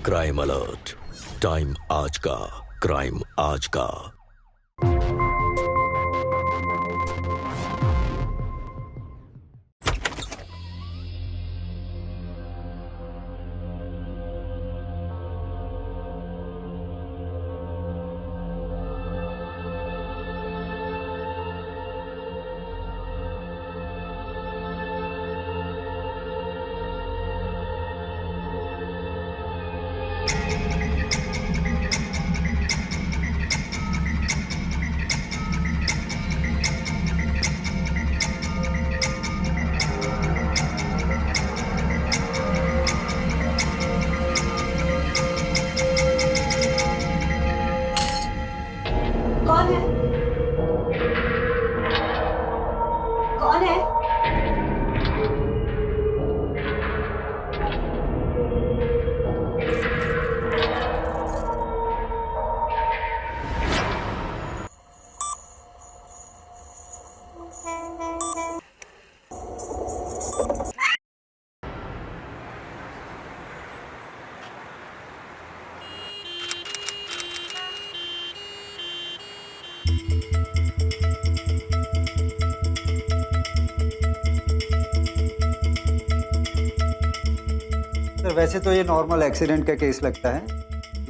Crime alert, time आज का, crime आज का। कौन है? कौन है? सर वैसे तो ये नॉर्मल एक्सीडेंट का केस लगता है,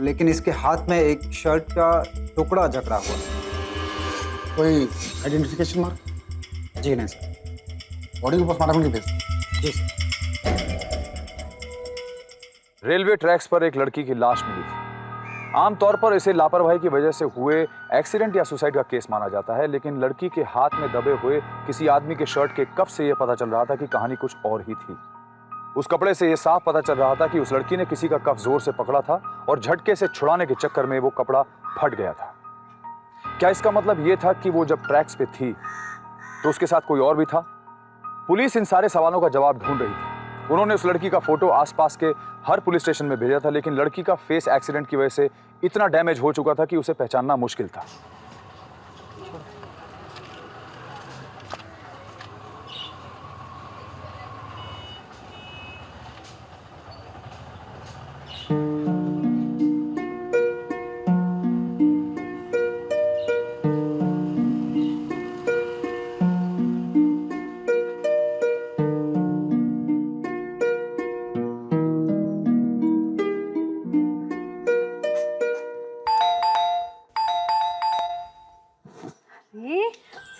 लेकिन इसके हाथ में एक शर्ट का टुकड़ा जकड़ा हुआ है। कोई आइडेंटिफिकेशन मार्क? जी नहीं सर। बॉडी को पोस्टमार्टम के भेज। जी सर। रेलवे ट्रैक्स पर एक लड़की की लाश मिली थी। आमतौर पर इसे लापरवाही की वजह से हुए एक्सीडेंट या सुसाइड का केस माना जाता है, लेकिन लड़की के हाथ में दबे हुए किसी आदमी के शर्ट के कफ से यह पता चल रहा था कि कहानी कुछ और ही थी। उस कपड़े से यह साफ पता चल रहा था कि उस लड़की ने किसी का कफ जोर से पकड़ा था और झटके से छुड़ाने के चक्कर में वो कपड़ा फट गया था। क्या इसका मतलब यह था कि वो जब ट्रैक्स पे थी तो उसके साथ कोई और भी था? पुलिस इन सारे सवालों का जवाब ढूंढ रही थी। उन्होंने उस लड़की का फोटो आसपास के हर पुलिस स्टेशन में भेजा था, लेकिन लड़की का फेस एक्सीडेंट की वजह से इतना डैमेज हो चुका था कि उसे पहचानना मुश्किल था।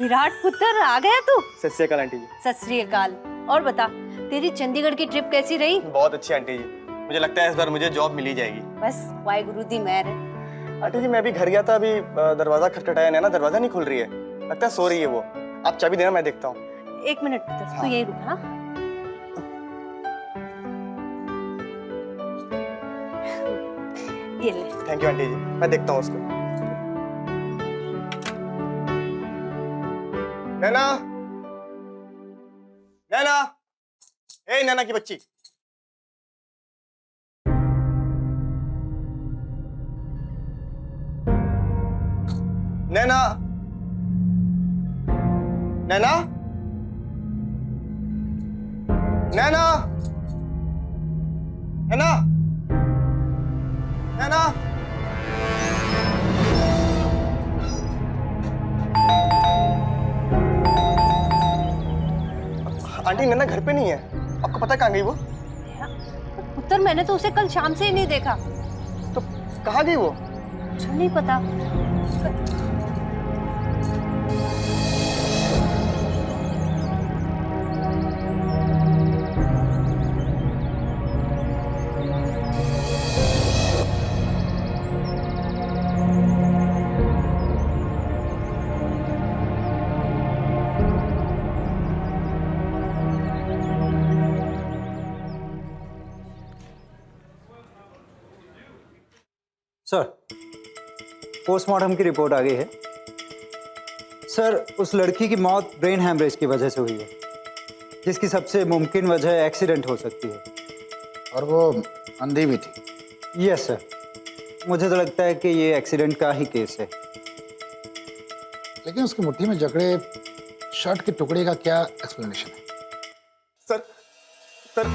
विराट पुत्र आ गया तू? सत श्री अकाल आंटी जी। सत श्री अकाल। और बता, तेरी चंडीगढ़ की ट्रिप कैसी रही? बहुत अच्छी आंटी जी। मुझे लगता है इस बार मुझे जॉब मिल ही जाएगी। बस वाहिगुरु दी मेहर है। आंटी जी मैं अभी घर गया था, अभी दरवाजा खटखटाया, नैना दरवाजा नहीं खुल रही है, लगता है सो रही है वो। आप चाबी देना, मैं देखता हूँ। एक मिनट पुत्र, हाँ। तू यही रुक। हाँ ये ले। थैंक यू आंटी जी, मैं देखता हूँ उसको। नैना, नैना, ए नैना की बच्ची। नैना, नैना, नैना, नैना, नैना। आंटी नैना घर पे नहीं है, आपको पता है कहाँ गई वो? पुत्र मैंने तो उसे कल शाम से ही नहीं देखा। तो कहाँ गई वो? मुझे नहीं पता। सर पोस्टमार्टम की रिपोर्ट आ गई है। सर उस लड़की की मौत ब्रेन हैमरेज की वजह से हुई है, जिसकी सबसे मुमकिन वजह एक्सीडेंट हो सकती है। और वो अंधी भी थी। यस सर, मुझे तो लगता है कि ये एक्सीडेंट का ही केस है। लेकिन उसकी मुट्ठी में जकड़े शर्ट के टुकड़े का क्या एक्सप्लेनेशन है? सर सर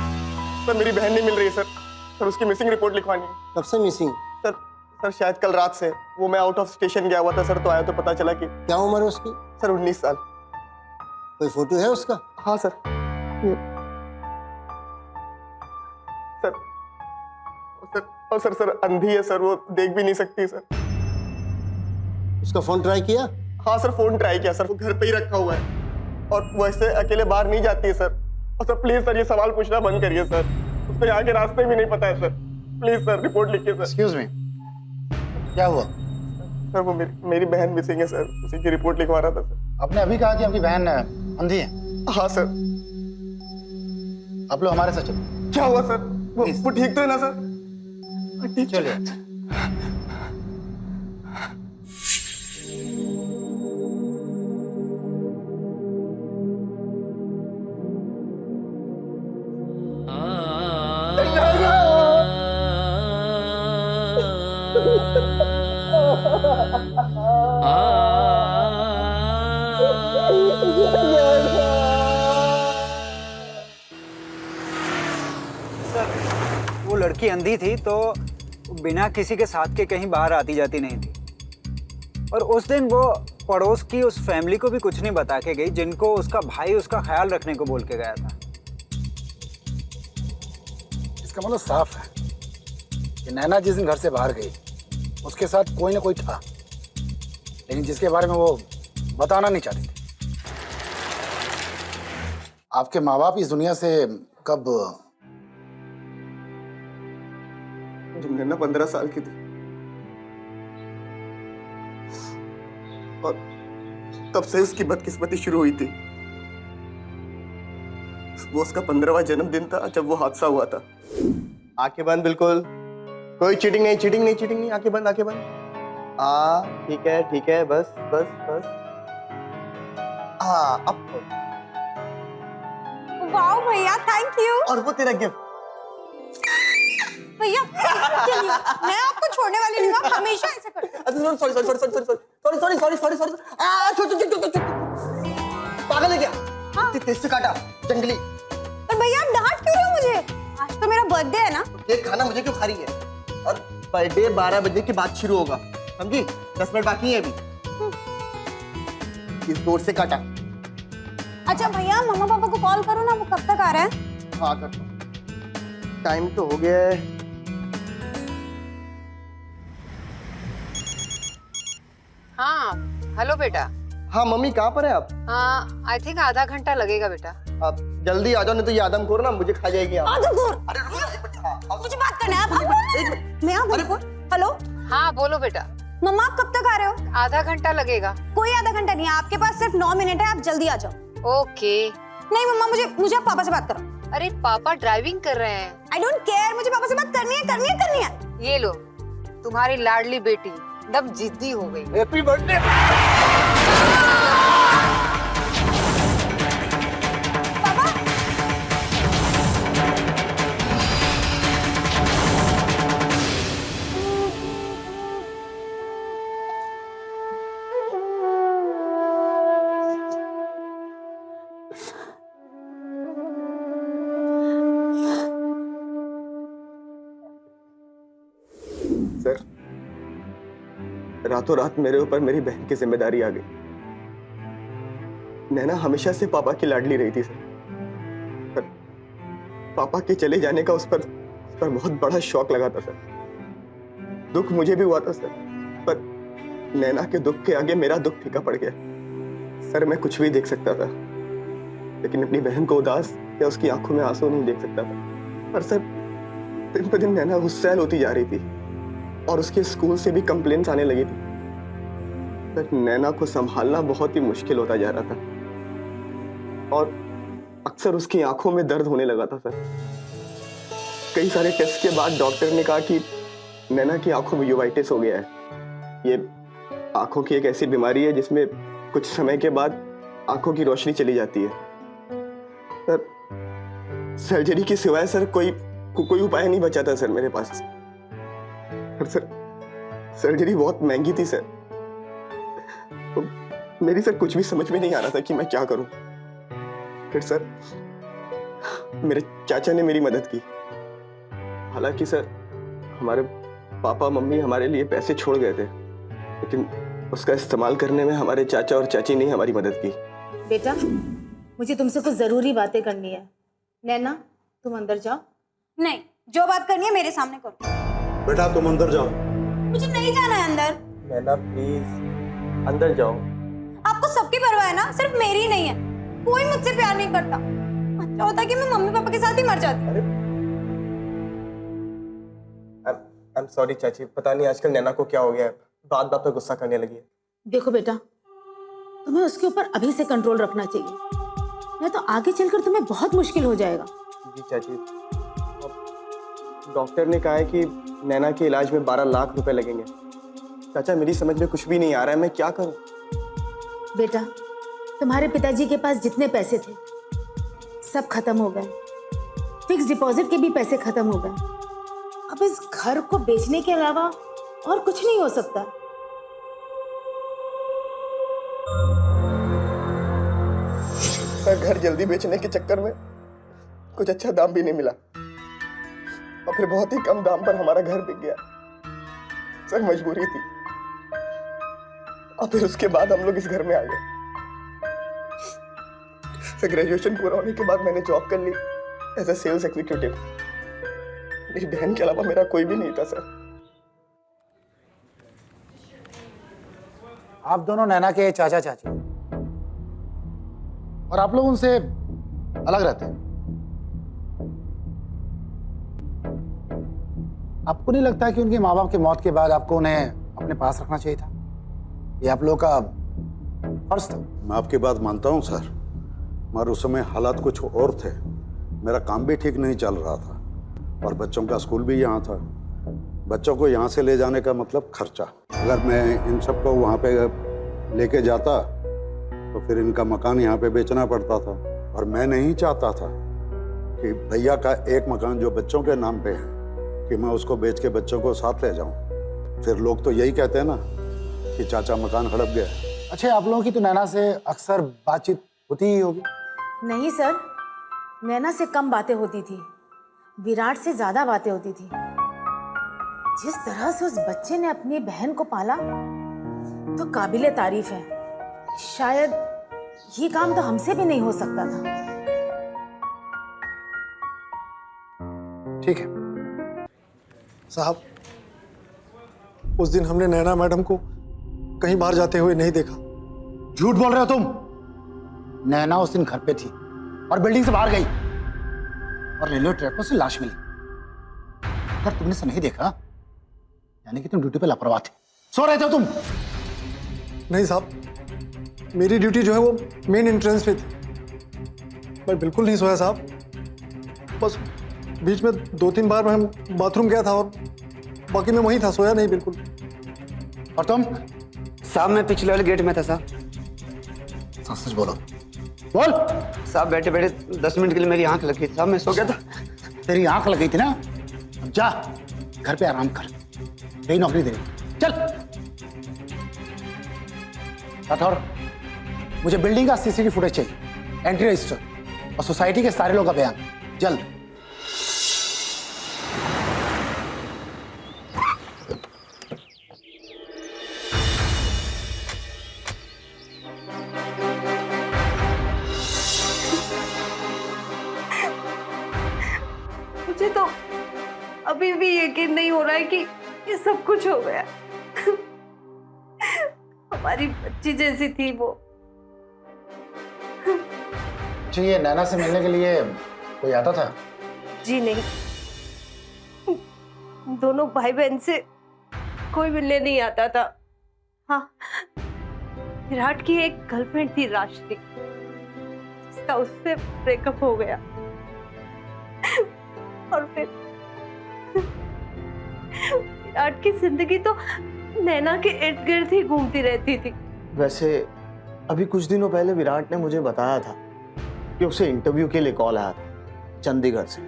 सर मेरी बहन नहीं मिल रही है सर। सर उसकी मिसिंग रिपोर्ट लिखवानी है। कब से मिसिंग? सर सर शायद कल रात से। वो मैं आउट ऑफ स्टेशन गया हुआ था सर, तो आया तो पता चला कि क्या उम्र है उसकी? सर 19 साल। कोई फोटो है उसका? हाँ सर। ये सर सर और सर अंधी है सर, वो देख भी नहीं सकती सर। उसका फोन ट्राई किया? हाँ सर फोन ट्राई किया सर, वो घर पे ही रखा हुआ है और वो ऐसे अकेले बाहर नहीं जाती है सर। और सर प्लीज सर ये सवाल पूछना बंद करिए सर, उसको यहाँ के रास्ते भी नहीं पता है सर। प्लीज सर रिपोर्ट लिखिए सर। एक्सक्यूज मी, क्या हुआ? सर वो मेरी बहन मिसिंग है सर, उसी की रिपोर्ट लिखवा रहा था सर। आपने अभी कहा कि आपकी बहन अंधी है। हाँ सर। आप लोग हमारे साथ चलो। क्या हुआ सर? वो ठीक तो है ना सर? ठीक चलिए। वो लड़की अंधी थी तो बिना किसी के साथ के कहीं बाहर आती जाती नहीं थी। और उस दिन वो पड़ोस की उस फैमिली को भी कुछ नहीं बता के गई, जिनको उसका भाई उसका ख्याल रखने को बोल के गया था। इसका मतलब साफ है कि नैना जिस दिन घर से बाहर गई उसके साथ कोई ना कोई था, लेकिन जिसके बारे में वो बताना नहीं चाहती थी। आपके माँ बाप इस दुनिया से कब? जब नैना 15 साल की थी और तब से उसकी बदकिस्मती शुरू हुई थी। वो उसका 15वां जन्मदिन था जब वो हादसा हुआ था। आंखें बंद, बिल्कुल कोई चीटिंग नहीं, चीटिंग नहीं, चीटिंग नहीं। आंखें बंद, आंखें बंद। हाँ ठीक है, बस बस बस। हाँ अब वाओ भैया, थैंक यू। और वो तेरा गिफ्ट। भैया मैं आपको छोड़ने वाली नहीं हूँ, आप हमेशा ऐसे करते हो। सॉरी। पागल है क्या? हाँ। तेज से काटा, जंगली। पर भैया आप डांट क्यों रहे हो मुझे? आज तो मेरा बर्थडे है ना। केक खाना मुझे क्यों खा रही है? और बर्थडे 12 बजे के बाद शुरू होगा, समझी? 10 मिनट बाकी है अभी। इस जोर से काटा। अच्छा भैया मम्मा पापा को कॉल करो ना, वो कब तक आ रहे हैं? हाँ कर। टाइम तो हो गया है। हाँ हेलो बेटा। हाँ मम्मी कहाँ पर है आप? हाँ आई थिंक आधा घंटा लगेगा बेटा। आप जल्दी आ जाओ, नहीं तो ये आदमखोर ना मुझे खा जाएगी। आदमखोर? अरे रुको ना, एक मिनट। हाँ, मुझे बात करना है। आप मैं हेलो हाँ बोलो बेटा। मम्मा आप कब तक आ रहे हो? आधा घंटा लगेगा। कोई आधा घंटा नहीं है, आपके पास सिर्फ 9 मिनट है, आप जल्दी आ जाओ। ओके। नहीं मम्मा, मुझे आप पापा से बात करो। अरे पापा ड्राइविंग कर रहे हैं। आई डोंट केयर, मुझे पापा से बात करनी है। ये लो तुम्हारी लाडली बेटी एकदम जिद्दी हो गई। Happy birthday. सर रातों रात मेरे ऊपर मेरी बहन की जिम्मेदारी आ गई। नैना हमेशा से पापा की लाडली रही थी सर, पर पापा के चले जाने का उस पर बहुत बड़ा शौक लगा था सर। दुख मुझे भी हुआ था सर, पर नैना के दुख के आगे मेरा दुख फीका पड़ गया। सर मैं कुछ भी देख सकता था, लेकिन अपनी बहन को उदास या उसकी आंखों में आंसू नहीं देख सकता था। पर सर दिन पर दिन नैना गुस्सैल होती जा रही थी और उसके स्कूल से भी कंप्लेंट्स आने लगी थी। पर नैना को संभालना बहुत ही मुश्किल होता जा रहा था और अक्सर उसकी आंखों में दर्द होने लगा था सर। कई सारे टेस्ट के बाद डॉक्टर ने कहा कि नैना की आंखों में यूवाइटिस हो गया है। ये आंखों की एक ऐसी बीमारी है जिसमें कुछ समय के बाद आंखों की रोशनी चली जाती है। सर सर्जरी के सिवाय सर कोई उपाय नहीं बचा था सर मेरे पास। सर सर्जरी बहुत महंगी थी सर, तो मेरी सर कुछ भी समझ में नहीं आ रहा था कि मैं क्या करूं। फिर सर मेरे चाचा ने मेरी मदद की। हालांकि सर हमारे पापा मम्मी हमारे लिए पैसे छोड़ गए थे, लेकिन उसका इस्तेमाल करने में हमारे चाचा और चाची ने हमारी मदद की। बेटा, मुझे तुमसे कुछ जरूरी बातें करनी है। नैना, तुम अंदर जाओ। नहीं, जो बात करनी है मेरे सामने करो। बेटा तुम अंदर जाओ। मुझे नहीं जाना है अंदर। नैना प्लीज अंदर जाओ। आपको सबकी परवाह है ना, सिर्फ मेरी नहीं है। कोई मुझसे प्यार नहीं करता। अच्छा होता कि मैं मम्मी पापा के साथ ही मर जाती। आई एम सॉरी चाची, पता नहीं आजकल नैना को क्या हो गया है, बात बात पर गुस्सा करने लगी है। देखो बेटा, तुम्हें उसके ऊपर अभी से कंट्रोल रखना चाहिए, नहीं तो आगे चलकर तुम्हें बहुत मुश्किल हो जाएगा। जी चाची, डॉक्टर ने कहा है कि नैना के इलाज में 12 लाख रुपए लगेंगे। चाचा मेरी समझ में कुछ भी नहीं आ रहा है, मैं क्या करूं? बेटा, तुम्हारे पिताजी के पास जितने पैसे थे सब खत्म हो गए। फिक्स डिपॉजिट के भी पैसे खत्म हो गए। अब इस घर को बेचने के अलावा और कुछ नहीं हो सकता। सर घर जल्दी बेचने के चक्कर में कुछ अच्छा दाम भी नहीं मिला और फिर बहुत ही कम दाम पर हमारा घर बिक गया। सर मजबूरी थी और फिर उसके बाद हम लोग इस घर में आ गए। सर ग्रेजुएशन पूरा होने के बाद मैंने जॉब कर ली एज अ सेल्स एग्जीक्यूटिव। मेरी बहन के अलावा मेरा कोई भी नहीं था सर। आप दोनों नैना के चाचा चाची और आप लोग उनसे अलग रहते हैं। आपको नहीं लगता कि उनके माँ बाप की मौत के बाद आपको उन्हें अपने पास रखना चाहिए था? ये आप लोगों का फर्ज था। मैं आपकी बात मानता हूँ सर, मगर उस समय हालात कुछ और थे। मेरा काम भी ठीक नहीं चल रहा था और बच्चों का स्कूल भी यहाँ था। बच्चों को यहाँ से ले जाने का मतलब खर्चा। अगर मैं इन सबको वहाँ पे लेके जाता तो फिर इनका मकान यहाँ पे बेचना पड़ता था और मैं नहीं चाहता था कि भैया का एक मकान जो बच्चों के नाम पे है कि मैं उसको बेच के बच्चों को साथ ले जाऊं। फिर लोग तो यही कहते हैं ना कि चाचा मकान हड़प गया। अच्छा, आप लोगों की तो नैना से अक्सर बातचीत होती ही होगी। नहीं सर, नैना से कम बातें होती थी, विराट से ज्यादा बातें होती थी। जिस तरह से उस बच्चे ने अपनी बहन को पाला तो काबिले तारीफ है। शायद ये काम तो हमसे भी नहीं हो सकता था। ठीक है साहब, उस दिन हमने नैना मैडम को कहीं बाहर जाते हुए नहीं देखा। झूठ बोल रहे हो तुम। नैना उस दिन घर पे थी और बिल्डिंग से बाहर गई और रेलवे ट्रैक पर से लाश मिली। अगर तुमने इसे नहीं देखा यानी कि तुम ड्यूटी पे लापरवाह थे। सो रहे थे तुम। नहीं साहब, मेरी ड्यूटी जो है वो मेन एंट्रेंस पे थी। मैं बिल्कुल नहीं सोया साहब। बस बीच में 2-3 बार मैं बाथरूम गया था और बाकी मैं वहीं था, सोया नहीं बिल्कुल। और तुम? साहब मैं पिछले वाले गेट में था साहब। सच सच बोलो। बोल। साहब बैठे बैठे 10 मिनट के लिए मेरी आंख लग गई साहब, मैं सो गया था। तेरी आंख लग गई थी ना? अब जा घर पे आराम कर, यही नौकरी देनी। चल राठौर, मुझे बिल्डिंग का सीसीटीवी फुटेज चाहिए, एंट्री रजिस्टर और सोसाइटी के सारे लोगों का बयान, जल्द। मुझे तो अभी भी यकीन नहीं हो रहा है कि ये सब कुछ हो गया। हमारी बच्ची जैसी थी वो। जी, ये नैना से मिलने के लिए कोई आता था? जी नहीं, दोनों भाई बहन से कोई मिलने नहीं आता था। हाँ, विराट की एक गर्लफ्रेंड थी राशि, जिसका उससे ब्रेकअप हो गया और फिर विराट की जिंदगी तो नैना के इर्द गिर्द ही घूमती रहती थी। वैसे अभी कुछ दिनों पहले विराट ने मुझे बताया था कि उसे इंटरव्यू के लिए कॉल आया था चंडीगढ़ से,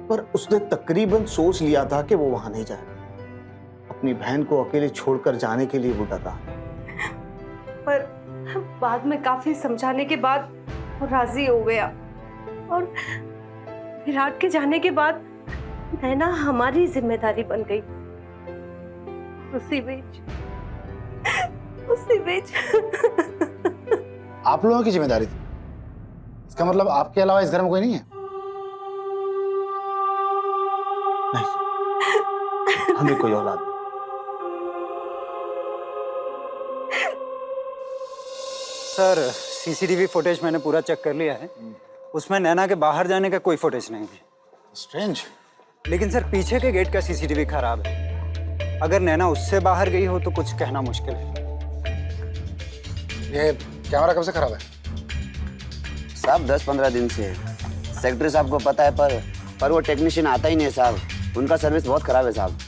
पर उसने तकरीबन सोच लिया था कि वो वहां नहीं जाएगा। अपनी बहन को अकेले छोड़कर जाने के लिए वो डरा। पर बाद में काफी समझाने के बाद वो राजी हो गया और विराट के जाने के बाद नैना हमारी जिम्मेदारी बन गई। उसी बीच आप लोगों की जिम्मेदारी थी। इसका मतलब आपके अलावा इस घर में कोई नहीं है? नहीं, हमें कोई औलाद नहीं। सर सीसीटीवी फुटेज मैंने पूरा चेक कर लिया है, उसमें नैना के बाहर जाने का कोई फुटेज नहीं है। स्ट्रेंज। लेकिन सर पीछे के गेट का सीसीटीवी खराब है। अगर नैना उससे बाहर गई हो तो कुछ कहना मुश्किल है। ये कैमरा कब से खराब है? साहब 10-15 दिन से सेक्रेटरी साहब को पता है, पर वो टेक्नीशियन आता ही नहीं है साहब। उनका सर्विस बहुत खराब है साहब।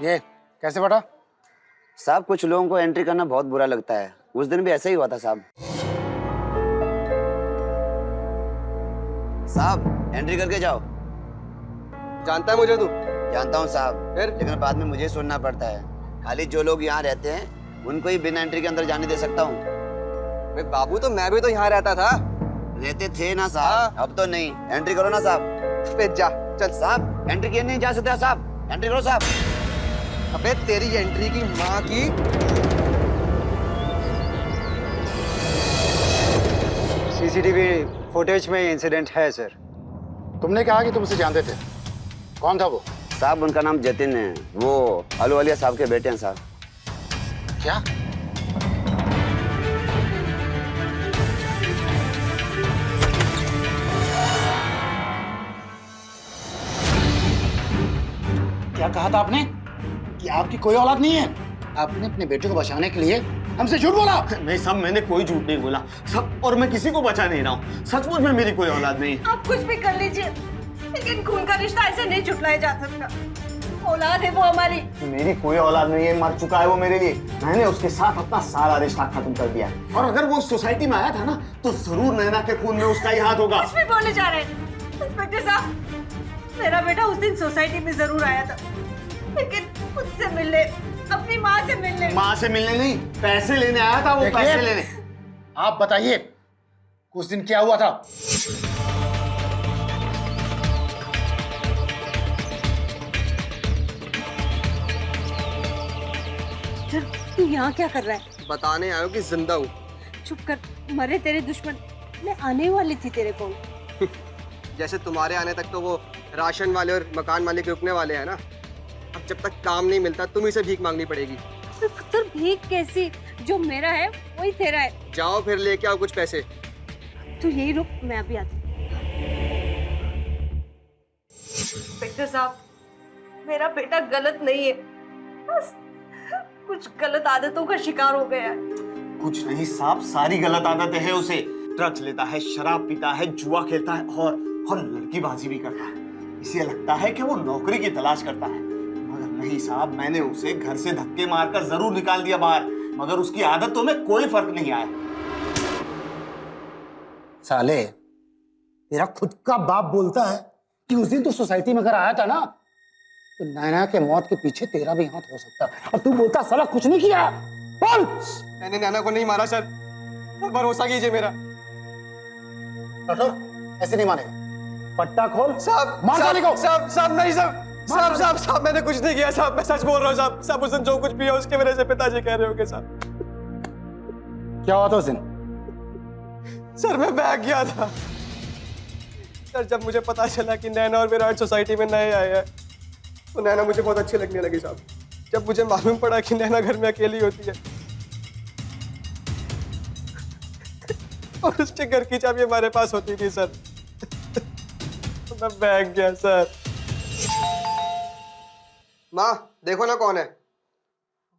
ये कैसे पटा? साहब कुछ लोगों को एंट्री करना बहुत बुरा लगता है। उस दिन भी ऐसा ही हुआ था साहब। साहब एंट्री करके जाओ। जानता है मुझे तू? जानता हूँ साहब, फिर? लेकिन बाद में मुझे सुनना पड़ता है। खाली जो लोग यहाँ रहते हैं उनको ही बिना एंट्री के अंदर जाने दे सकता हूँ। बाबू तो मैं भी तो यहाँ रहता था। रहते थे ना साहब, अब तो नहीं। एंट्री करो ना साहब। फिर जा चल। साहब एंट्री किए नहीं जा सकते साहब, एंट्री करो साहब। अबे तेरी एंट्री की माँ की। सीसीटीवी फुटेज में इंसिडेंट है सर। तुमने कहा कि तुम उसे जानते थे, कौन था वो? साहब उनका नाम जतिन है, वो अलवालिया साहब के बेटे हैं साहब। क्या? क्या कहा था आपने कि आपकी कोई औलाद नहीं है? आपने अपने बेटे को बचाने के लिए हमसे झूठ बोला। नहीं साहब, मैंने कोई झूठ नहीं बोला सब, और मैं किसी को बचा नहीं रहा हूँ। सचमुच में मेरी कोई औलाद नहीं है। आप कुछ भी कर लीजिए, लेकिन खून का रिश्ता ऐसे नहीं छुटलाया जा सकता। औलाद है वो हमारी। मेरी कोई औलाद नहीं है, मर चुका है वो मेरे लिए। मैंने उसके साथ अपना सारा रिश्ता खत्म कर दिया है। और अगर वो इस सोसाइटी में आया था ना, तो जरूर नैना के खून में उसका ही हाथ होगा। कुछ भी बोलने जा रहे हैं इंस्पेक्टर साहब। मेरा बेटा उस दिन सोसाइटी में जरूर आया था, लेकिन मुझसे मिलने, अपनी माँ से मिलने। माँ से मिलने नहीं, पैसे लेने आया था वो। पैसे लेने। आप बताइए कुछ दिन क्या हुआ था? तू यहाँ क्या कर रहा है? बताने आयो कि जिंदा हूँ। चुप कर, मरे तेरे दुश्मन। मैं आने वाली थी तेरे को। जैसे तुम्हारे आने तक तो वो राशन वाले और मकान मालिक रुकने वाले हैं ना। अब जब तक काम नहीं मिलता तुम ही से भीख मांगनी पड़ेगी। तो भीख कैसी? जो मेरा है वही तेरा है। जाओ फिर लेके आओ कुछ पैसे। तू यही रुक, मैं अभी आती हूँ। इंस्पेक्टर साहब, मेरा बेटा गलत नहीं है, बस कुछ गलत आदतों का शिकार हो गया है। कुछ नहीं साहब, सारी गलत आदतें हैं उसे। ड्रग्स लेता है, शराब पीता है, जुआ खेलता है और लड़कीबाजी भी करता है। इसे लगता है कि वो नौकरी की तलाश करता है, मगर नहीं साहब, मैंने उसे घर से धक्के मारकर जरूर निकाल दिया बाहर, मगर उसकी आदतों में कोई फर्क नहीं आया। साले, तेरा खुद का बाप बोलता है कि उस दिन तो सोसाइटी में अगर आया था ना, तो नैना के मौत के पीछे तेरा भी हाथ हो सकता है, और तू बोलता साला कुछ नहीं किया। बोल। मैंने नैना को नहीं मारा सर, भरोसा कीजिए मेरा। ऐसे नहीं मानेगा। पट्टा खोल साहब, मार साले को। साहब नहीं साहब, मैंने कुछ नहीं किया साहब, मैं सच बोल रहा हूँ साहब। साहब उस दिन जो कुछ भी है उसके वजह से पिताजी कह रहे होंगे साहब। क्या हुआ था उस दिन? सर मैं भाग गया था सर। जब मुझे पता चला कि नैना और विराट सोसाइटी में नए आए हैं, तो नैना मुझे बहुत अच्छी लगने लगी साहब। जब मुझे मालूम पड़ा कि नैना घर में अकेली होती है और उसके घर की चाबी हमारे पास होती थी सर, तो मैं भाग गया सर। माँ देखो ना कौन है।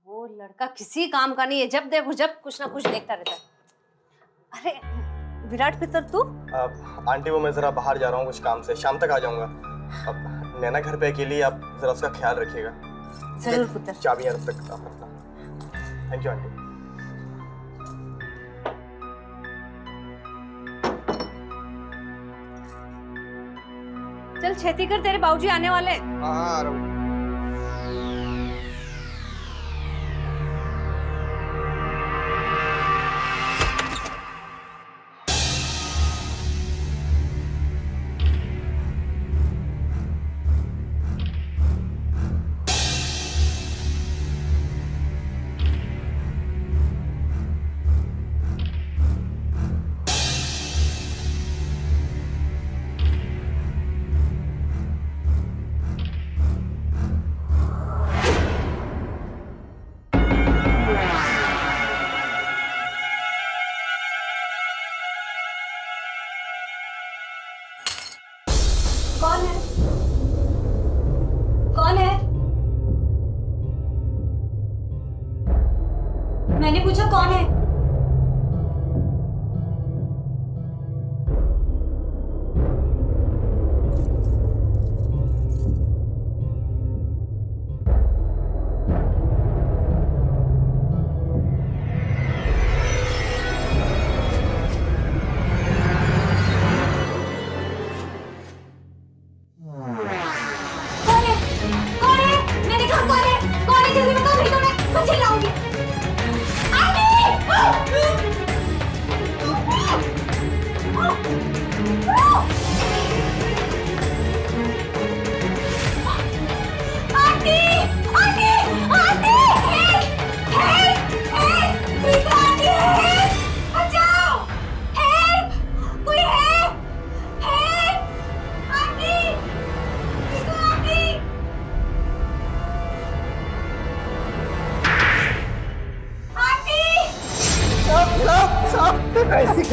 वो लड़का किसी काम का नहीं है, जब देखो जब कुछ ना कुछ देखता रहता है। अरे विराट पितर तू? आंटी वो मैं जरा बाहर जा रहा हूँ कुछ काम से, शाम तक आ जाऊंगा। अब नैना घर पे अकेली, आप जरा उसका ख्याल रखिएगा। जरूर पुत्र। चाबियां रख सकता हूँ। Thank you aunty. चल छेती कर, तेरे बाबूजी आने वाले हैं। हाँ आ रहा हूँ।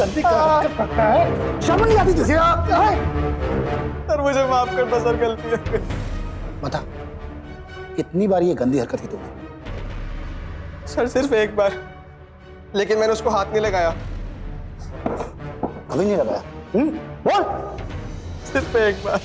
गंदी हरकत करता है, शर्म नहीं आती तुझे? सर मुझे माफ कर दो सर, गलती है। बता कितनी बार ये गंदी हरकत की तुमने? सर सिर्फ एक बार, लेकिन मैंने उसको हाथ नहीं लगाया। कभी नहीं लगाया? बोल। सिर्फ एक बार।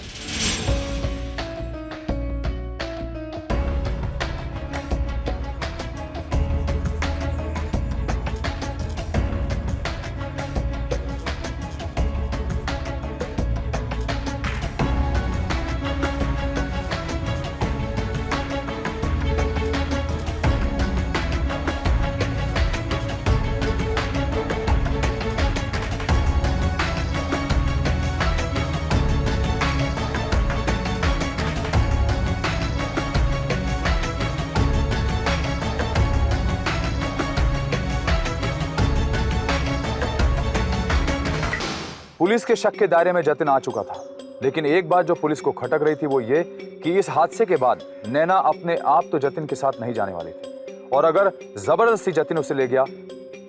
पुलिस के शक के दायरे में जतिन आ चुका था, लेकिन एक बात जो पुलिस को खटक रही थी वो ये कि इस हादसे के बाद नैना अपने आप तो जतिन के साथ नहीं जाने वाली थी, और अगर जबरदस्ती जतिन उसे ले गया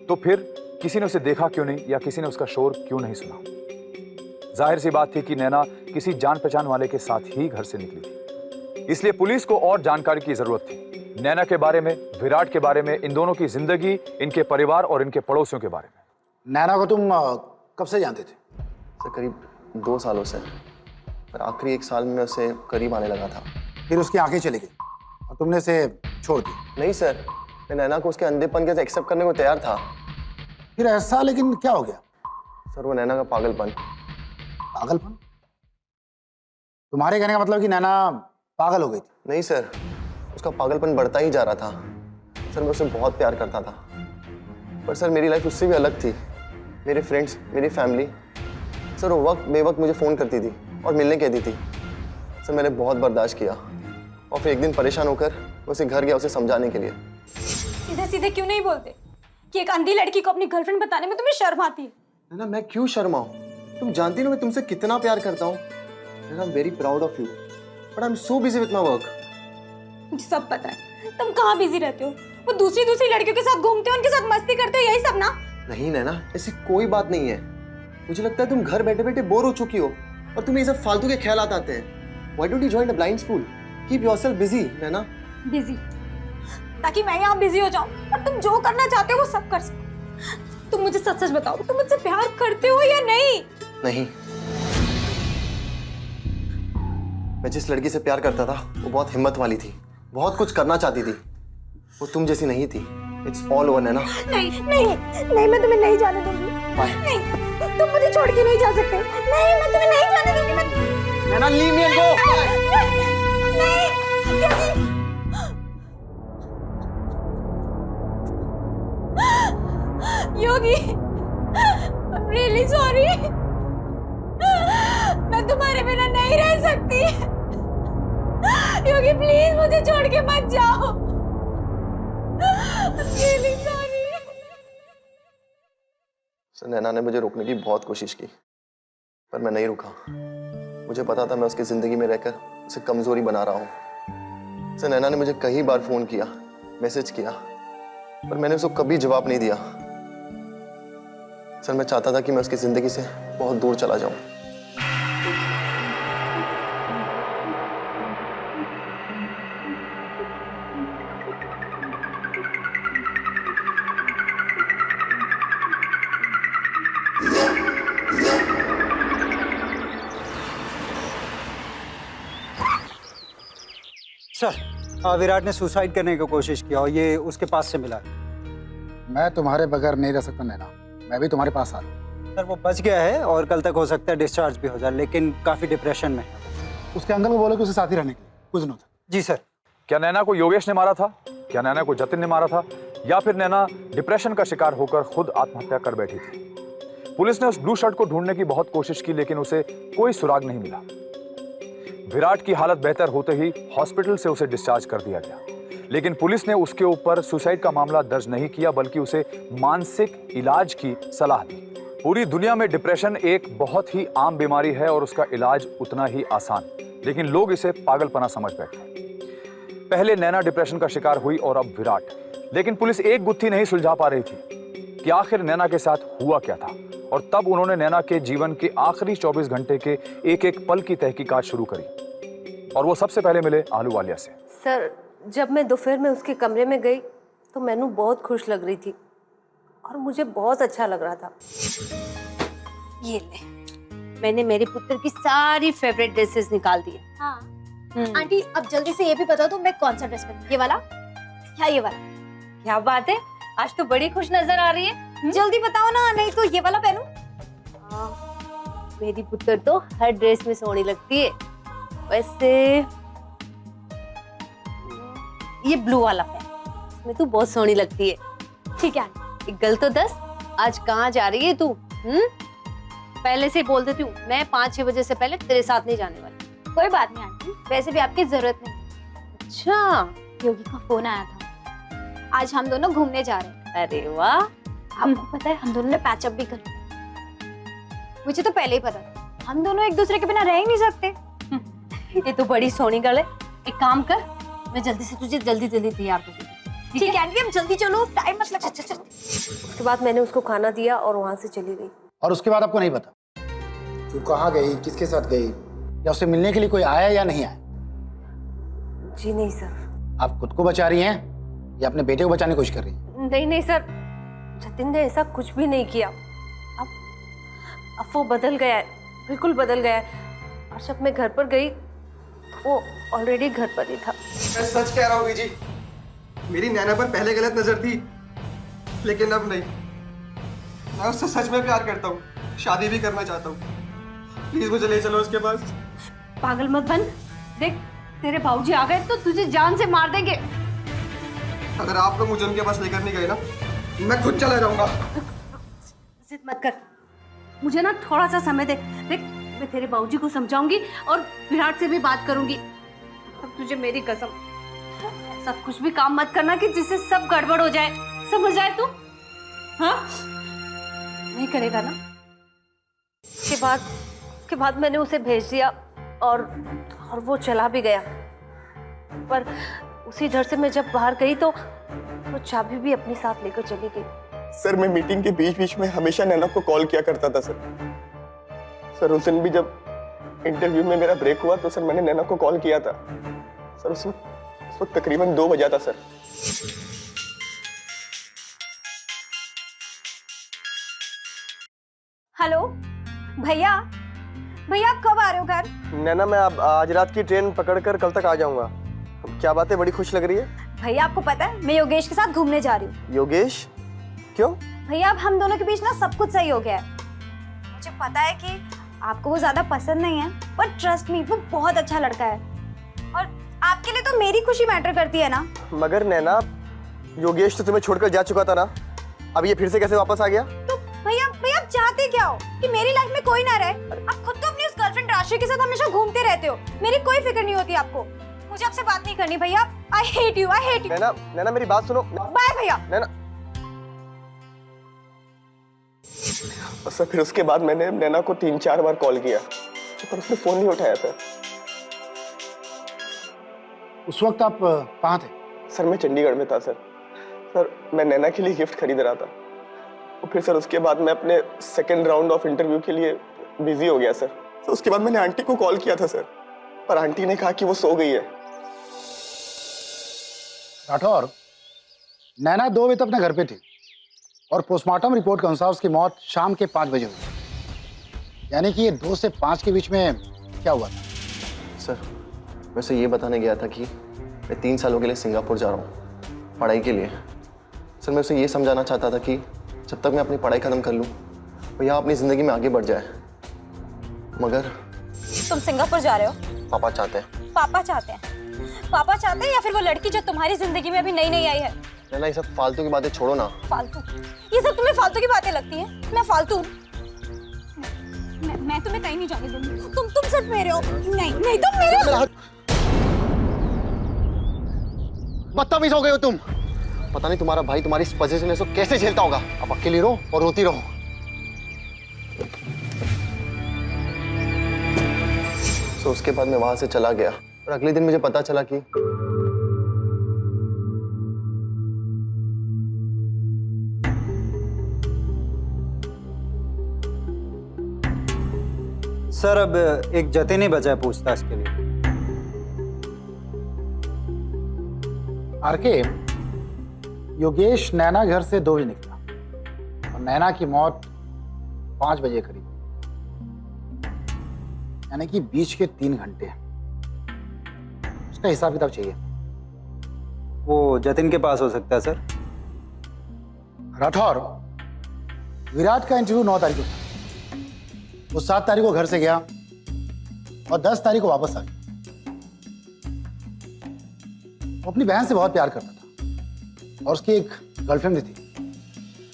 तो फिर किसी ने उसे देखा क्यों नहीं या किसी ने उसका शोर क्यों नहीं सुना। जाहिर सी बात थी कि नैना किसी जान पहचान वाले के साथ ही घर से निकली थी, इसलिए पुलिस को और जानकारी की जरूरत थी, नैना के बारे में, विराट के बारे में, इन दोनों की जिंदगी, इनके परिवार और इनके पड़ोसियों के बारे में। नैना को तुम कब से जानते थे? सर करीब 2 सालों से, पर आखिरी 1 साल में उसे करीब आने लगा था। फिर उसकी आंखें चली गई और तुमने इसे छोड़ दी? नहीं सर, मैं नैना को उसके अंधेपन के एक्सेप्ट करने को तैयार था। फिर ऐसा लेकिन क्या हो गया? सर वो नैना का पागलपन। पागलपन? तुम्हारे कहने का मतलब कि नैना पागल हो गई थी? नहीं सर, उसका पागलपन बढ़ता ही जा रहा था। सर मैं उसे बहुत प्यार करता था, पर सर मेरी लाइफ उससे भी अलग थी। मेरे फ्रेंड्स, मेरी फैमिली, सर वो वक्त बेवक्त मुझे फ़ोन करती थी और मिलने कहती थी। सर मैंने बहुत बर्दाश्त किया और फिर एक दिन परेशान होकर मैं उसे घर गया उसे समझाने के लिए। सीधे सीधे क्यों नहीं बोलते कि एक अंधी लड़की को अपनी गर्लफ्रेंड बताने में तुम्हें शर्म आती है? ना मैं क्यों शर्माऊं? तुम जानती हो मैं तुमसे कितना प्यार करता हूँ। I am very proud of you, but I am so busy with my work. मुझे सब पता है तुम कहाँ बिजी रहते हो। वो दूसरी लड़कियों के साथ घूमते हो, उनके साथ मस्ती करते हो, यही सब ना? नहीं नैना, ऐसी कोई बात नहीं है। मुझे लगता है तुम घर बैठे बैठे बोर हो चुकी हो और तुम्हें ये सब फालतू के ख्याल आते हैं। Why don't you join a blind school? Keep yourself busy, Naina. Busy ताकि मैं यहाँ बिजी हो जाऊँ और तुम जो करना चाहते हो वो सब कर सको। तुम मुझे सच सच बताओ, तुम मुझसे प्यार करते हो या नहीं? नहीं, मैं जिस लड़की से प्यार करता था वो बहुत हिम्मत वाली थी, बहुत कुछ करना चाहती थी। वो तुम जैसी नहीं थी। इट्स ऑल ओवर नैना। नहीं नहीं नहीं, मैं तुम्हें नहीं जाने दूंगी। नहीं, तुम मुझे छोड़ के नहीं जा सकते। नहीं, मैं तुम्हें नहीं जाने दूंगी। Naina leave me and go. Yogi, I'm really sorry। मैं तुम्हारे बिना नहीं रह सकती। योगी प्लीज मुझे छोड़ के मत जाओ। I'm really sorry। सर नैना ने मुझे रोकने की बहुत कोशिश की, पर मैं नहीं रुका। मुझे पता था मैं उसकी जिंदगी में रहकर उसे कमजोरी बना रहा हूँ। सर नैना ने मुझे कई बार फोन किया, मैसेज किया, पर मैंने उसको कभी जवाब नहीं दिया। सर मैं चाहता था कि मैं उसकी जिंदगी से बहुत दूर चला जाऊं। सर, विराट ने सुसाइड करने की कोशिश किया और ये उसके पास से मिला। मैं तुम्हारे बगैर नहीं रह सकता नैना, मैं भी तुम्हारे पास आ रहा हूँ। सर वो बच गया है और कल तक हो सकता है डिस्चार्ज भी हो जाए, लेकिन काफी डिप्रेशन में है। उसके अंकल को बोलो कि उसे साथ ही रहने के लिए कुछ दिनों तक। जी सर। क्या नैना को योगेश ने मारा था? क्या नैना को जतिन ने मारा था? या फिर नैना डिप्रेशन का शिकार होकर खुद आत्महत्या कर बैठी थी? पुलिस ने उस ब्लू शर्ट को ढूंढने की बहुत कोशिश की, लेकिन उसे कोई सुराग नहीं मिला। विराट की हालत बेहतर होते ही हॉस्पिटल से उसे डिस्चार्ज कर दिया गया, लेकिन पुलिस ने उसके ऊपर सुसाइड का मामला दर्ज नहीं किया, बल्कि उसे मानसिक इलाज की सलाह दी। पूरी दुनिया में डिप्रेशन एक बहुत ही आम बीमारी है और उसका इलाज उतना ही आसान, लेकिन लोग इसे पागलपना समझ बैठे। पहले नैना डिप्रेशन का शिकार हुई और अब विराट, लेकिन पुलिस एक गुत्थी नहीं सुलझा पा रही थी कि आखिर नैना के साथ हुआ क्या था और तब उन्होंने नैना के जीवन के आखिरी 24 घंटे के एक एक पल की तहकीकात शुरू करी और वो सबसे पहले मिले आहलूवालिया से। सर, जब मैं दोपहर में उसके कमरे में गई तो मैनू बहुत खुश लग रही थी और मुझे बहुत अच्छा लग रहा था। ये ले, मैंने मेरे पुत्र की सारी फेवरेट ड्रेसेस निकाल दी। हाँ आंटी, अब जल्दी से ये भी बता दो मैं कौन सा ड्रेस पहनूं, ये वाला या ये वाला? क्या बात है, आज तो बड़ी खुश नजर आ रही है। जल्दी बताओ ना, नहीं तो ये वाला पहनूं। मेरी पुत्र तो हर ड्रेस में सोहनी लगती है। वैसे ये ब्लू वाला पहन, इसमें तू बहुत सोहनी लगती है। ठीक है आंटी। एक गल तो दस, आज कहाँ जा रही है तू? पहले से बोल देती हूँ, मैं 5-6 बजे से पहले तेरे साथ नहीं जाने वाली। कोई बात नहीं आंटी, वैसे भी आपकी जरूरत नहीं। अच्छा, योगी का फोन आया था, आज हम दोनों घूमने जा रहे हैं। अरे वाह, आपको पता है हम दोनों ने पैचअप भी कर लिया। मुझे तो पहले ही पता था, हम दोनों एक दूसरे के बिना रह ही नहीं सकते। ये तो बड़ी सोहनी गल है। एक काम कर, मैं जल्दी से तुझे जल्दी तैयार कर दूंगी। ठीक है आंटी, हम जल्दी चलो, टाइम मत लगा। उसके बाद मैंने उसको खाना दिया और वहां से चली गई। और उसके बाद आपको नहीं पता तू कहाँ गई, किसके साथ गई, या उससे मिलने के लिए कोई आया या नहीं आया? जी नहीं सर। आप खुद को बचा रही हैं या अपने बेटे को बचाने की कोशिश कर रही हैं? नहीं नहीं सर, जतिन ने ऐसा कुछ भी नहीं किया। अब वो बदल गया है, बिल्कुल बदल गया है। और जब मैं घर पर गई तो वो ऑलरेडी घर पर ही था। मैं सच कह रहा हूँ जी, मेरी नैना पर पहले गलत नजर थी, लेकिन अब नहीं। मैं उससे सच में प्यार करता हूँ, शादी भी करना चाहता हूँ। प्लीज मुझे ले चलो उसके पास। पागल मत बन, देख तेरे भाऊजी आ गए तो तुझे जान से मार देंगे। अगर आप लोग मुझे उनके पास लेकर नहीं गए ना, मैं खुद चला जाऊंगा। जिद मत कर, मुझे ना थोड़ा सा समय दे। देख मैं तेरे बाबूजी को समझाऊंगी और विराट से भी बात करूंगी। अब तुझे मेरी कसम, ऐसा कुछ भी काम मत करना कि जिससे सब गड़बड़ हो जाए, समझ आए तू? हाँ, नहीं करेगा ना? उसके बाद मैंने उसे भेज दिया और वो चला भी गया। पर उसी डर से मैं जब बाहर गई तो वो चाबी भी अपने साथ लेकर चली गई। सर, मैं मीटिंग के बीच बीच में हमेशा नैना को कॉल किया करता था सर। उस दिन भी जब इंटरव्यू में मेरा ब्रेक हुआ तो सर मैंने नैना को कॉल किया था। सर उस वक्त तकरीबन 2 बजा था सर। हेलो भैया, भैया आप कब आ रहे हो घर? नैना, मैं आज रात की ट्रेन पकड़कर कल तक आ जाऊंगा। क्या बात है, बड़ी खुश लग रही है। भैया आपको पता है मैं योगेश के साथ घूमने जा रही हूँ। योगेश? क्यों? भैया अब हम दोनों के बीच ना सब कुछ सही हो गया है। मुझे पता है कि आपको वो ज्यादा पसंद नहीं है, पर ट्रस्ट मी वो बहुत अच्छा लड़का है और आपके लिए तो मेरी खुशी मैटर करती है ना। मगर नैना, योगेश तो तुम्हें छोड़कर जा चुका था ना, अब ये फिर से कैसे वापस आ गया? तो भैया भैया आप चाहते क्या हो कि मेरी लाइफ में कोई ना रहे? आप खुद तो अपनी उस गर्लफ्रेंड राशि के साथ हमेशा घूमते रहते हो, मेरी कोई फिक्र नहीं होती आपको। मुझे आपसे बात नहीं करनी भैया, I hate you, I hate you. Naina मेरी बात सुनो। बाय भैया। नैना। सर फिर उसके बाद मैंने नैना को 3-4 बार कॉल किया, पर उसने फोन नहीं उठाया सर। उस वक्त आप कहाँ थे? सर मैं चंडीगढ़ में था सर मैं नैना के लिए गिफ्ट खरीद रहा था। और फिर सर उसके बाद मैं अपने सेकेंड राउंड ऑफ इंटरव्यू के लिए बिजी हो गया सर। तो उसके बाद मैंने आंटी को कॉल किया था सर, पर आंटी ने कहा कि वो सो गई है। राठौर, नैना 2 बजे तक अपने घर पे थी और पोस्टमार्टम रिपोर्ट के अनुसार उसकी मौत शाम के 5 बजे हुई। यानी कि ये 2 से 5 के बीच में क्या हुआ था? सर मैं उसे ये बताने गया था कि मैं 3 सालों के लिए सिंगापुर जा रहा हूँ पढ़ाई के लिए। सर मैं उसे ये समझाना चाहता था कि जब तक मैं अपनी पढ़ाई ख़त्म कर लूँ वो यहाँ अपनी ज़िंदगी में आगे बढ़ जाए। मगर तुम सिंगापुर जा रहे हो? पापा चाहते हैं। पापा चाहते हैं? पापा चाहते हैं या फिर वो लड़की जो तुम्हारी जिंदगी में अभी नई नई आई है? नैना ये सब फालतू की बातें छोड़ो ना। फालतू? ये सब तुम्हें फालतू की बातें लगती हैं? मैं फालतू? मैं तुम्हें कहीं नहीं जाने दूंगी। तुम सिर्फ मेरे हो। नहीं नहीं तुम मेरे। बदतमीज हो गए हो तुम। पता नहीं तुम्हारा भाई तुम्हारी इस पोजीशन में कैसे झेलता होगा। अब अकेली रहो और रोती रहो। तो उसके बाद मैं वहां से चला गया और अगले दिन मुझे पता चला कि सर अब एक जतिन ही बचा है पूछताछ के लिए। आरके, योगेश नैना घर से 2 बजे निकला और नैना की मौत 5 बजे करीब, यानी कि बीच के 3 घंटे। उसका हिसाब किताब चाहिए। वो जतिन के पास हो सकता है सर। राठौर, विराट का इंटरव्यू 9 तारीख को था। वो 7 तारीख को घर से गया और 10 तारीख को वापस आ गया। वो अपनी बहन से बहुत प्यार करता था और उसकी एक गर्लफ्रेंड भी थी,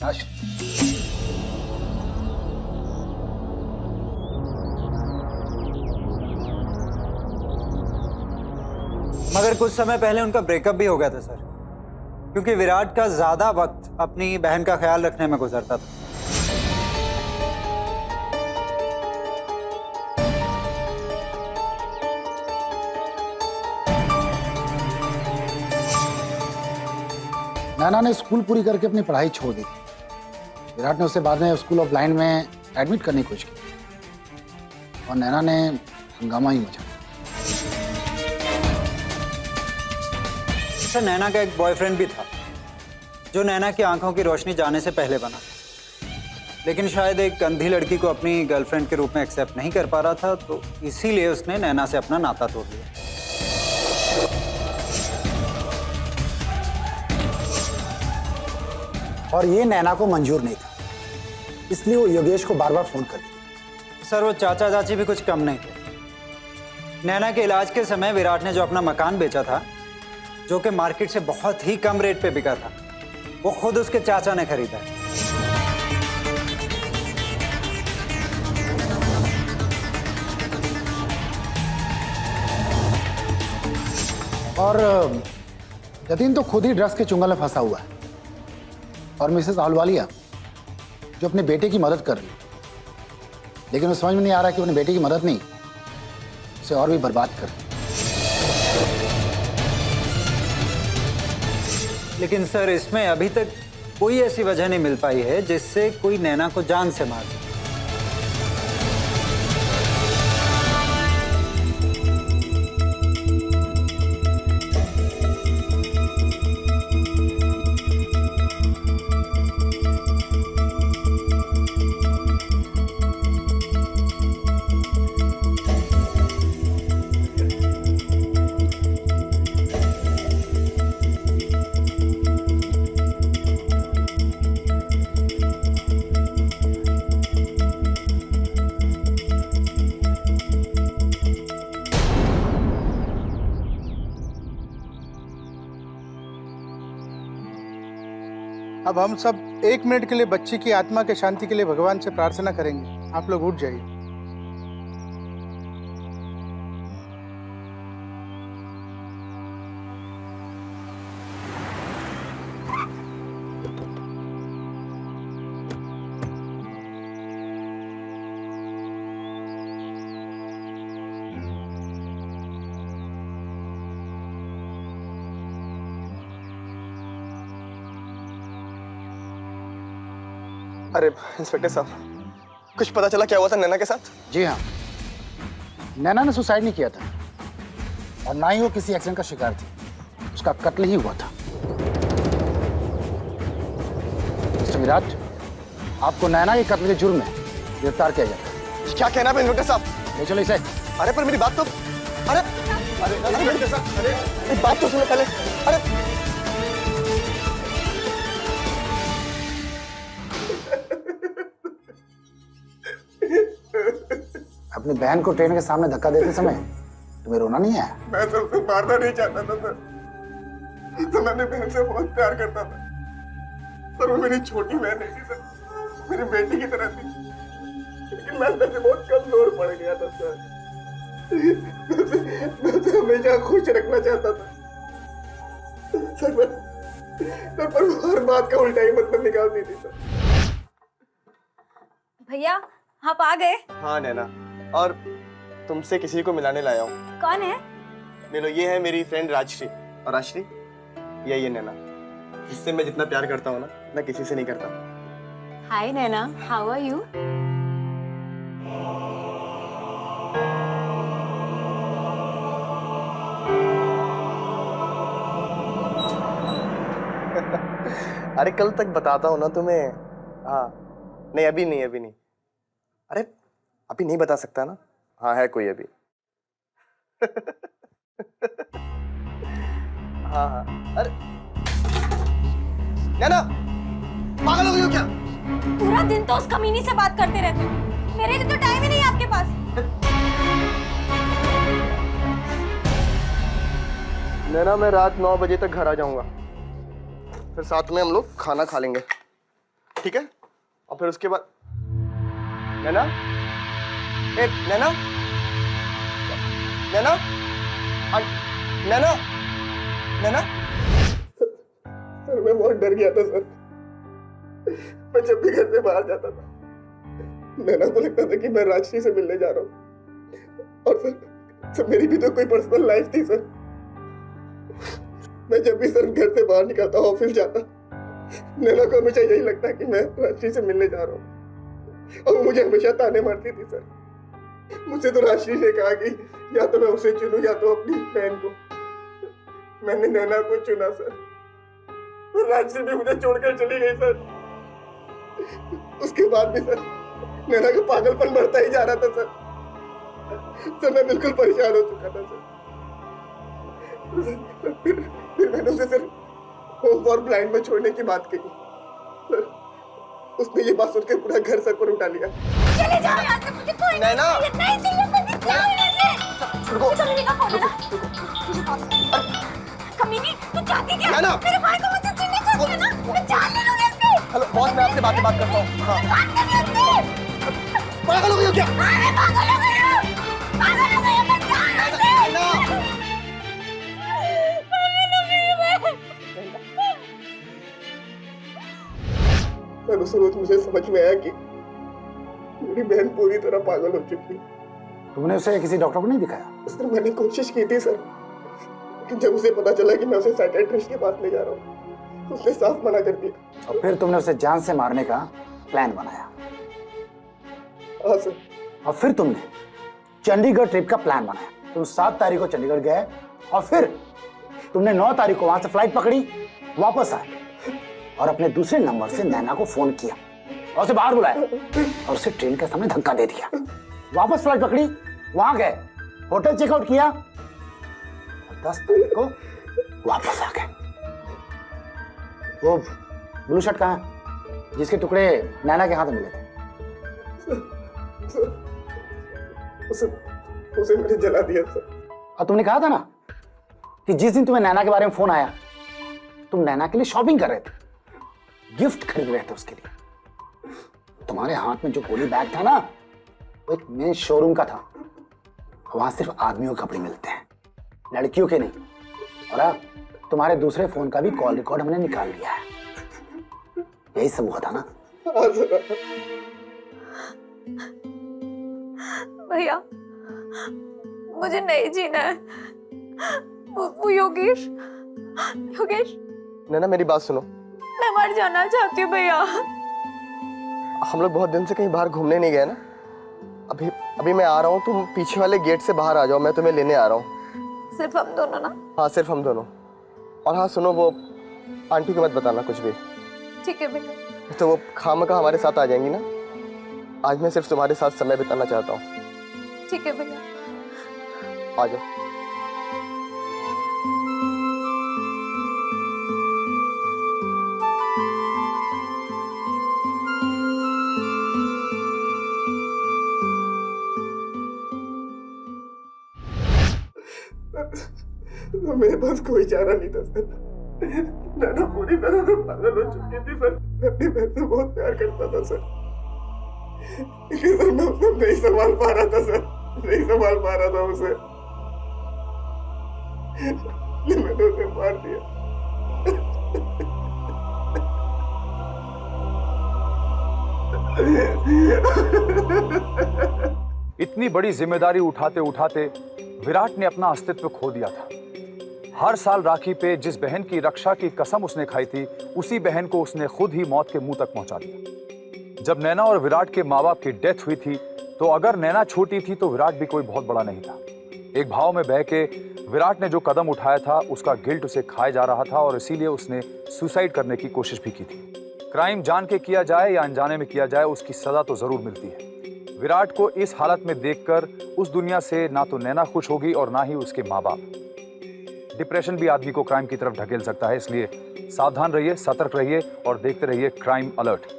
राशि। मगर कुछ समय पहले उनका ब्रेकअप भी हो गया था सर, क्योंकि विराट का ज्यादा वक्त अपनी बहन का ख्याल रखने में गुजरता था। नैना ने स्कूल पूरी करके अपनी पढ़ाई छोड़ दी थी। विराट ने उसे बाद में स्कूल ऑफ लाइन में एडमिट करने की कोशिश की और नैना ने हंगामा ही मचा। सर नैना का एक बॉयफ्रेंड भी था जो नैना की आंखों की रोशनी जाने से पहले बना, लेकिन शायद एक अंधी लड़की को अपनी गर्लफ्रेंड के रूप में एक्सेप्ट नहीं कर पा रहा था, तो इसीलिए उसने नैना से अपना नाता तोड़ लिया। और ये नैना को मंजूर नहीं था, इसलिए वो योगेश को बार बार फोन कर दिया। सर वो चाचा चाची भी कुछ कम नहीं थे। नैना के इलाज के समय विराट ने जो अपना मकान बेचा था, जो कि मार्केट से बहुत ही कम रेट पे बिका था, वो खुद उसके चाचा ने खरीदा है। और जतिन तो खुद ही ड्रग्स के चुंगल में फंसा हुआ है और मिसेस आहलूवालिया जो अपने बेटे की मदद कर रही है, लेकिन वो समझ में नहीं आ रहा कि अपने बेटे की मदद नहीं, उसे और भी बर्बाद कर रही है। लेकिन सर इसमें अभी तक कोई ऐसी वजह नहीं मिल पाई है जिससे कोई नैना को जान से मार दे। अब हम सब 1 मिनट के लिए बच्ची की आत्मा के शांति के लिए भगवान से प्रार्थना करेंगे। आप लोग उठ जाइए। अरे इंस्पेक्टर साहब, कुछ पता चला क्या हुआ था नैना के साथ? जी हाँ, नैना ने सुसाइड नहीं किया था और ना ही वो किसी एक्सीडेंट का शिकार थी, उसका कत्ल ही हुआ था। मिस्टर विराट, आपको नैना के कत्ल के जुर्म में गिरफ्तार किया जाता है। क्या कहना है इंस्पेक्टर साहब? ले चलो इसे। अरे पर मेरी बात तो अरे अरे इंस्पेक्टर साहब, अरे मेरी बात तो सुनो पहले। अरे अपनी बहन को ट्रेन के सामने धक्का देते समय तुम्हें रोना नहीं आया? मैं तो उसे मारना नहीं चाहता था सर, तो मैं अपनी बहन से बहुत प्यार करता था, पर वो मेरी छोटी बहन नहीं थी सर, मेरी बेटी की तरह थी। लेकिन मैं अंदर से बहुत कमजोर पड़ गया था सर। मैं उसे हमेशा खुश रखना चाहता था सर, पर वो हर बात का उल्टा ही मतलब निकालती थी सर। भैया आप आ गए? हाँ नैना, और तुमसे किसी को मिलाने लाया हूँ। कौन है? मिलो, ये है मेरी फ्रेंड राजश्री, और राजश्री ये नैना, इससे मैं जितना प्यार करता हूँ ना, मैं किसी से नहीं करता। हाय नैना, हाउ आर यू? अरे कल तक बताता हूँ ना तुम्हें। हाँ नहीं अभी नहीं, अभी नहीं। अरे अभी नहीं बता सकता ना। हाँ है कोई अभी। हाँ हाँ। अरे नैना पागल हो गई हो क्या? पूरा दिन तो उस कमीनी से बात करते रहते हो, मेरे लिए तो टाइम ही नहीं है आपके पास। नैना मैं रात 9 बजे तक घर आ जाऊंगा, फिर साथ में हम लोग खाना खा लेंगे, ठीक है? और फिर उसके बाद नैना, ए नैना, नैना, नैना, नैना। सर मैं बहुत डर गया था सर। मैं जब भी घर से बाहर जाता था नैना को लगता था कि मैं राजश्री से मिलने जा रहा हूँ। और सर मेरी भी तो कोई पर्सनल लाइफ थी सर। मैं जब भी सर घर से बाहर निकलता, ऑफिस जाता, नैना को हमेशा यही लगता कि मैं राजश्री से मिलने जा रहा हूँ। और वो मुझे हमेशा ताने मारती थी सर। मुझसे तो राजश्री ने कहा कि या तो मैं उसे चुनूं या तो अपनी बहन को। मैंने नैना को चुना सर। राजश्री भी मुझे छोड़कर चली गई सर। उसके बाद भी सर नैना का पागलपन बढ़ता ही जा रहा था सर। मैं बिल्कुल परेशान हो चुका था सर। फिर मैंने उसे सर होम फॉर ब्लाइंड में छोड़ने की बात कही सर। उसने ये बात सुनकर पूरा घर सर पर उठा लिया। चले जाओ यहाँ से, मुझे कोई नैना नहीं चाहिए, मुझे जाओ यहाँ से। मुझे कमीनी का फोन है ना, मुझे कॉल कर। कमीनी तू चाहती क्या? मेरे भाई को मुझे चुनने चाहती है ना, मैं जान ले लूंगी इससे। हेलो बॉस, मैं आपसे बात करता हूँ। हाँ बात करनी उससे। पागल हो गई हो क्या? अरे पागल हो गई हूँ, पागल हो गई हूँ, मैं जाओ यहाँ से। सर उस रोज मुझे समझ में आया कि मेरी बहन पूरी तरह पागल हो चुकी है। तुमने उसे किसी डॉक्टर को नहीं दिखाया? सर मैंने कोशिश की थी सर, लेकिन जब उसे पता चला कि मैं उसे साइकियाट्रिस्ट के पास ले जा रहा हूँ, उसने साफ मना कर दिया। और फिर तुमने उसे जान से मारने का प्लान बनाया? हाँ सर। और फिर तुमने चंडीगढ़ ट्रिप का प्लान बनाया। तुम 7 तारीख को चंडीगढ़ गए और फिर तुमने 9 तारीख को वहां से फ्लाइट पकड़ी, वापस आए और अपने दूसरे नंबर से नैना को फोन किया और उसे बाहर बुलाया और उसे ट्रेन के सामने धक्का दे दिया। वापस फ्लाइट पकड़ी, वहां गए, होटल चेकआउट किया, 10 तारीख को वापस आ गए। वो ब्लू शर्ट कहाँ है जिसके टुकड़े नैना के हाथ में मिले थे? उसे मैंने जला दिया सर। और तुमने कहा था ना कि जिस दिन तुम्हें नैना के बारे में फोन आया तुम नैना के लिए शॉपिंग कर रहे थे, गिफ्ट खरीद रहे थे उसके लिए। तुम्हारे हाथ में जो गोली बैग था ना, वो एक मेन शोरूम का था। वहां सिर्फ आदमियों के कपड़े मिलते हैं, लड़कियों के नहीं। और अब तुम्हारे दूसरे फोन का भी कॉल रिकॉर्ड हमने निकाल लिया है। यही सब हुआ था ना? भैया मुझे नहीं जीना है। वो योगेश, नैना मेरी बात सुनो। मैं मर जाना चाहती हूँ भैया। हम लोग बहुत दिन से कहीं बाहर घूमने नहीं गए ना। अभी मैं आ रहा हूँ, तुम पीछे वाले गेट से बाहर आ जाओ, मैं तुम्हें लेने आ रहा हूँ। सिर्फ हम दोनों ना? हाँ सिर्फ हम दोनों। और हाँ सुनो, वो आंटी को मत बताना कुछ भी। ठीक है भैया। तो वो खामखा हमारे साथ आ जाएंगी ना। आज मैं सिर्फ तुम्हारे साथ समय बिताना चाहता हूँ। ठीक है भैया। आ जाओ। तो मेरे पास कोई चारा नहीं था सर। नैना पूरी तरह से पागल हो चुकी थी सर। मैं अपनी बहन से बहुत प्यार करता था सर, लेकिन सर मैं उसे नहीं संभाल पा रहा था सर, नहीं संभाल पा रहा था उसे। मैंने उसे मार दिया। इतनी बड़ी जिम्मेदारी उठाते उठाते विराट ने अपना अस्तित्व खो दिया था। हर साल राखी पे जिस बहन की रक्षा की कसम उसने खाई थी, उसी बहन को उसने खुद ही मौत के मुंह तक पहुंचा दिया। जब नैना और विराट के माँ बाप की डेथ हुई थी, तो अगर नैना छोटी थी तो विराट भी कोई बहुत बड़ा नहीं था। एक भाव में बह के विराट ने जो कदम उठाया था उसका गिल्ट उसे खाए जा रहा था और इसीलिए उसने सुसाइड करने की कोशिश भी की थी। क्राइम जान के किया जाए या अनजाने में किया जाए, उसकी सजा तो जरूर मिलती है। विराट को इस हालत में देखकर उस दुनिया से ना तो नैना खुश होगी और ना ही उसके माँ बाप। डिप्रेशन भी आदमी को क्राइम की तरफ ढकेल सकता है, इसलिए सावधान रहिए, सतर्क रहिए और देखते रहिए क्राइम अलर्ट।